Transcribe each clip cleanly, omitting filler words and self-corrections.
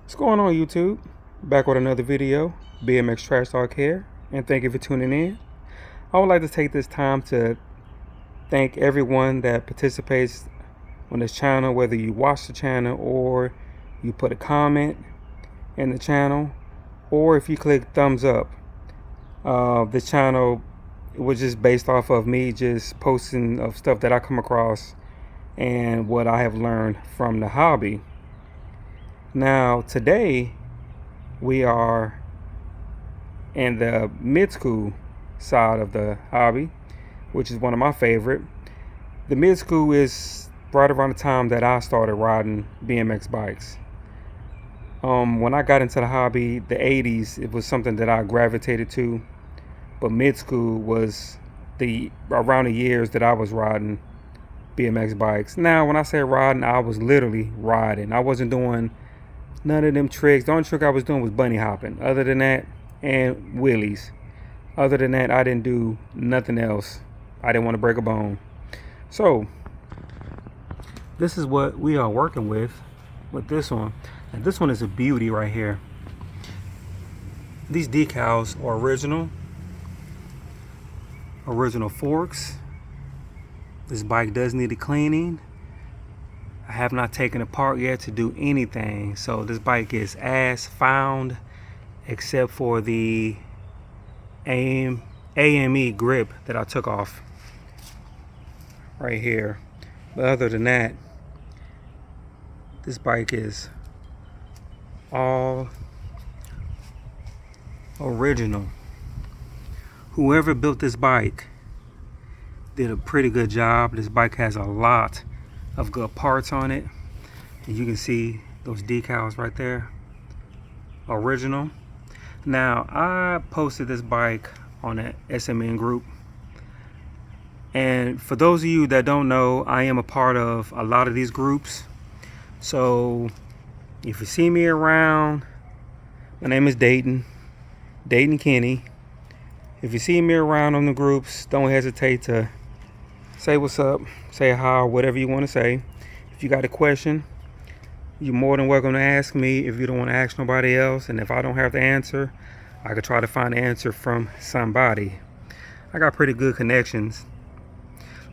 What's going on, YouTube? Back with another video, BMX Trash Talk here, and thank you for tuning in. I would like to take this time to thank everyone that participates on this channel, whether you watch the channel or you put a comment in the channel, or if you click thumbs up. The channel was just based off of me just posting of stuff that I come across and what I have learned from the hobby. Now today we are in the mid-school side of the hobby, which is one of my favorite. The mid-school is right around the time that I started riding BMX bikes. When I got into the hobby, the 80s, it was something that I gravitated to, but mid-school was around the years that I was riding BMX bikes. Now when I say riding, I was literally riding. I wasn't doing none of them tricks. The only trick I was doing was bunny hopping. Other than that, and wheelies. Other than that, I didn't do nothing else. I didn't want to break a bone. So this is what we are working with this one. And this one is a beauty right here. These decals are original forks. This bike does need a cleaning. I have not taken it apart yet to do anything, so this bike is as found, except for the AME grip that I took off right here. But other than that, this bike is all original. Whoever built this bike did a pretty good job. This bike has a lot of good parts on it, and you can see those decals right there, original. Now I posted this bike on the S&M group, and for those of you that don't know, I am a part of a lot of these groups. So if you see me around, my name is Dayton Kenny. If you see me around on the groups, don't hesitate to say what's up, say hi, whatever you want to say. If you got a question, you're more than welcome to ask me if you don't want to ask nobody else. And if I don't have the answer, I could try to find the answer from somebody. I got pretty good connections.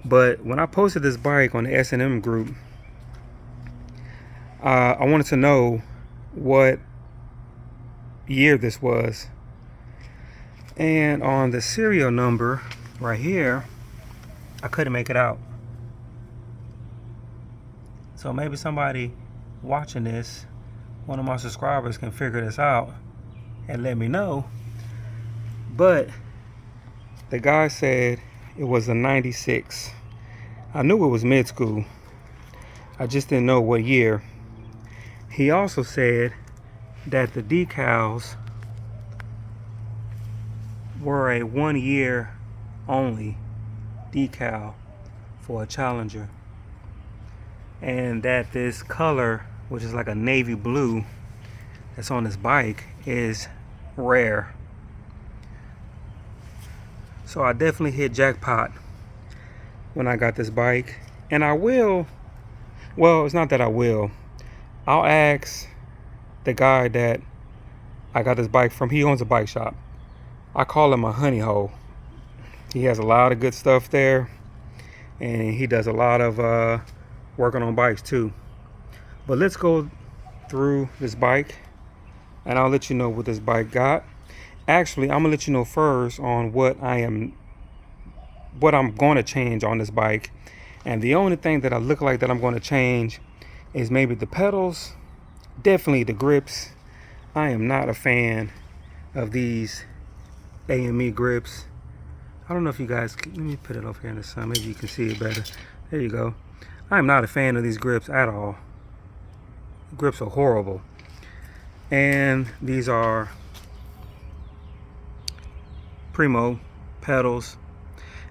But when I posted this bike on the S&M group, I wanted to know what year this was. And on the serial number right here, I couldn't make it out. So maybe somebody watching this, one of my subscribers, can figure this out and let me know. But the guy said it was a 96. I knew it was mid-school. I just didn't know what year. He also said that the decals were a 1 year only decal for a Challenger, and that this color, which is like a navy blue that's on this bike, is rare. So I definitely hit jackpot when I got this bike. And I will, well, it's not that I will, I'll ask the guy that I got this bike from. He owns a bike shop. I call him a honey hole. He has a lot of good stuff there, and he does a lot of working on bikes too. But let's go through this bike, and I'll let you know what this bike got. Actually, I'm gonna let you know first on what I'm going to change on this bike. And the only thing that I look like that I'm going to change is maybe the pedals, definitely the grips. I am not a fan of these AME grips. I don't know if you guys, let me put it over here in the sun, maybe you can see it better. There you go. I'm not a fan of these grips at all. The grips are horrible. And these are Primo pedals.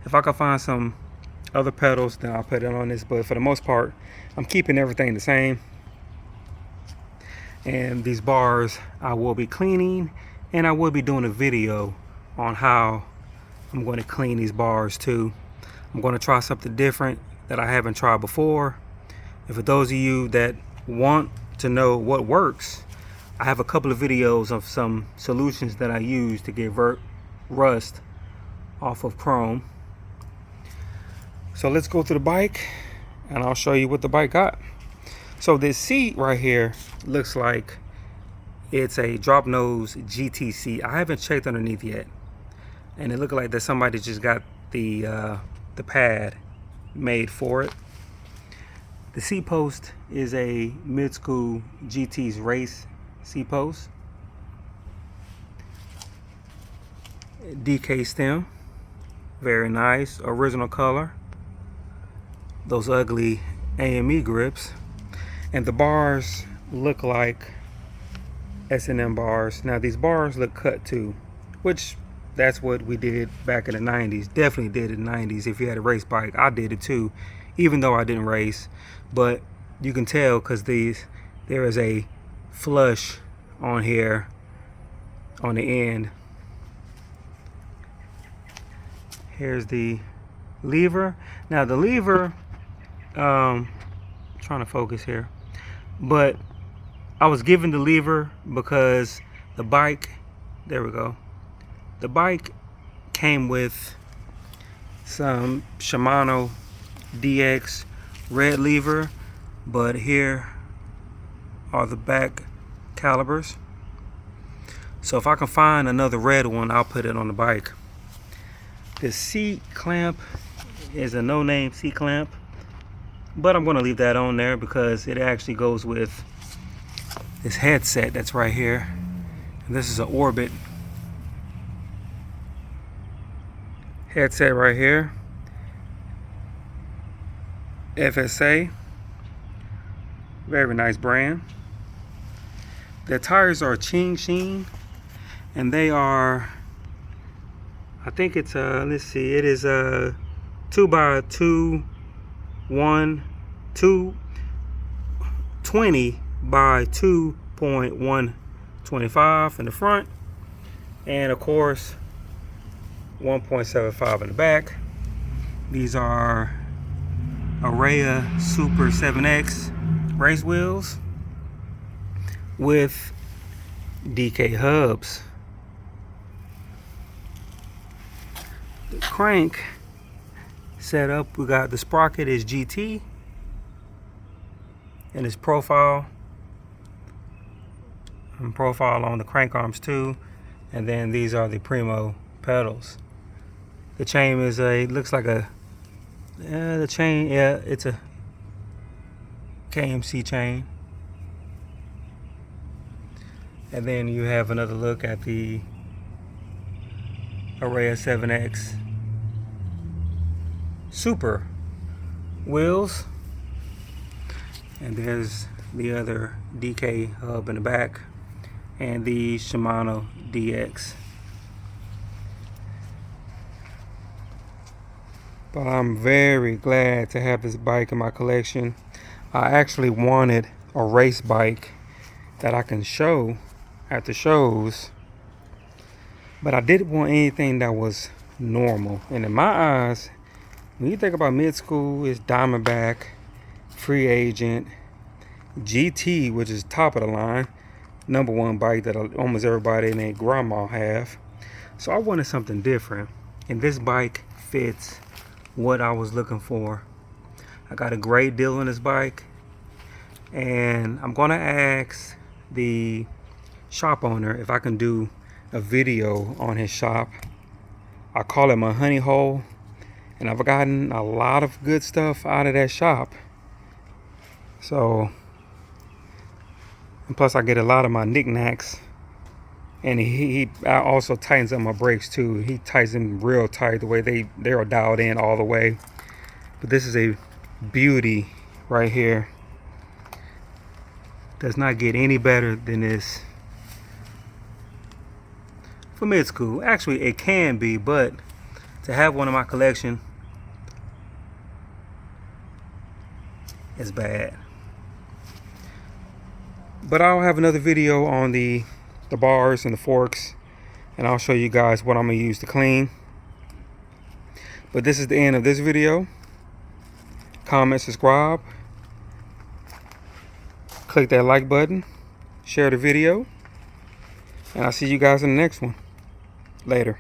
If I can find some other pedals, then I'll put it on this, but for the most part, I'm keeping everything the same. And these bars I will be cleaning, and I will be doing a video on how I'm going to clean these bars too. I'm going to try something different that I haven't tried before. And for those of you that want to know what works, I have a couple of videos of some solutions that I use to get rust off of chrome. So let's go to the bike and I'll show you what the bike got. So this seat right here looks like it's a drop nose GT seat. I haven't checked underneath yet, and it looked like that somebody just got the pad made for it. The seat post is a mid-school GT's race seat post. DK stem, very nice, original color. Those ugly AME grips, and the bars look like S&M bars. Now these bars look cut too, which that's what we did back in the 90s. Definitely did in the 90s. If you had a race bike, I did it too, even though I didn't race. But you can tell because there is a flush on here on the end. Here's the lever. Now the lever, trying to focus here, but I was given the lever because the bike, there we go, the bike came with some Shimano DX red lever, but here are the back calibers. So if I can find another red one, I'll put it on the bike. The seat clamp is a no-name seat clamp, but I'm going to leave that on there because it actually goes with this headset that's right here. And this is an Orbit headset right here. FSA, very nice brand. The tires are Ching Sheen, and they are, I think it's let's see, it is a 2x2 20 by 2.125 in the front, and of course 1.75 in the back. These are Araya Super 7X race wheels with DK hubs. The crank setup, we got the sprocket is GT, and its profile on the crank arms too, and then these are the Primo pedals. The chain is looks like a the chain, yeah, it's a KMC chain. And then you have another look at the Araya 7X Super wheels, and there's the other DK hub in the back, and the Shimano DX. But I'm very glad to have this bike in my collection. I actually wanted a race bike that I can show at the shows, but I didn't want anything that was normal. And in my eyes, when you think about mid-school, it's Diamondback, Free Agent, GT, which is top of the line, #1 bike that almost everybody and their grandma have. So I wanted something different, and this bike fits what I was looking for. I got a great deal on this bike, and I'm gonna ask the shop owner if I can do a video on his shop. I call it my honey hole, and I've gotten a lot of good stuff out of that shop. So, and plus I get a lot of my knickknacks, and he also tightens up my brakes too. He tightens them real tight, the way they are dialed in all the way. But this is a beauty right here. Does not get any better than this for mid-school. Actually, it can be, but to have one in my collection is bad. But I'll have another video on the bars and the forks, and I'll show you guys what I'm gonna use to clean. But this is the end of this video. Comment, subscribe, click that like button, share the video, and I'll see you guys in the next one. Later.